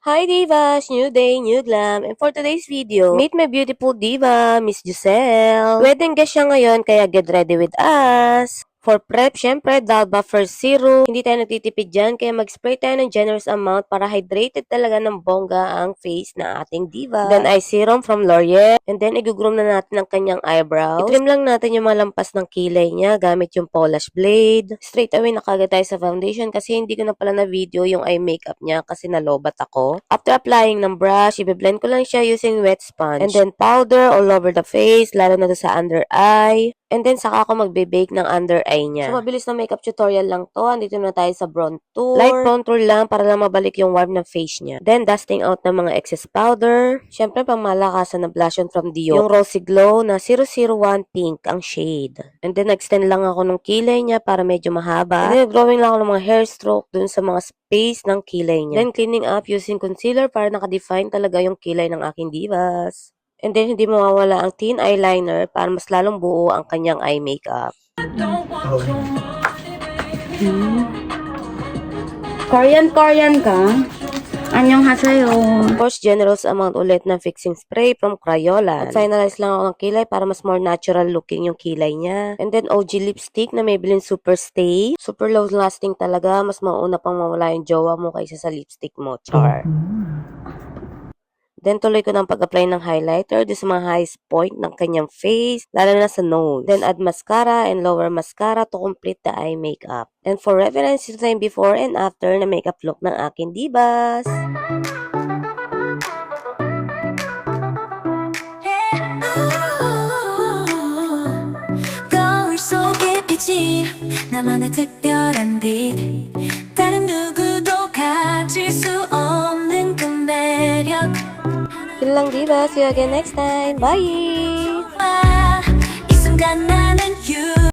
Hi Divas! New day, new glam. And for today's video, meet my beautiful diva, Miss Giselle. Wedding guest siya ngayon, kaya get ready with us. For prep, syempre, Dalba First Serum. Hindi tayo nagtitipid dyan, kaya mag-spray tayo ng generous amount para hydrated talaga ng bongga ang face na ating diva. Then, eye serum from L'Oreal. And then, i-groom na natin ang kanyang eyebrows. I-trim lang natin yung mga lampas ng kilay niya gamit yung polish blade. Straight away na kagad tayo sa foundation kasi hindi ko na pala na video yung eye makeup niya kasi nalobat ako. After applying ng brush, i-blend ko lang siya using wet sponge. And then, powder all over the face, lalo na sa under eye. And then, saka ako magbe-bake ng under eye niya. So, mabilis na makeup tutorial lang to. Andito na tayo sa bronzer. Light bronzer lang para lang mabalik yung warm ng face niya. Then, dusting out ng mga excess powder. Siyempre, pang malakasan na blush on from Dior. Yung Rosy Glow na 001 Pink ang shade. And then, extend lang ako ng kilay niya para medyo mahaba. And then, drawing lang ako ng mga hair stroke dun sa mga space ng kilay niya. Then, cleaning up using concealer para nakadefine talaga yung kilay ng aking divas. And then, hindi mawawala ang thin eyeliner para mas lalong buo ang kanyang eye makeup. Korean ka? 안녕하세요. Of course, generous amount ulit ng fixing spray from Crayola. At finalize lang ako ng kilay para mas more natural looking yung kilay niya. And then, OG lipstick na Maybelline Super Stay. Super low lasting talaga. Mas mauna pang mawala yung jowa mo kaysa sa lipstick mo. Char. Then, tuloy ko ng pag-apply ng highlighter doon sa mga highest point ng kanyang face, lalo na sa nose. Then, add mascara and lower mascara to complete the eye makeup. And for reference, ito yung before and after na makeup look ng aking divas. 거울 속의 빛이 나만의 특별한 빛 다른 누구도 가질 수 없는 그 매력 Yun lang, divas. See you again next time. Bye!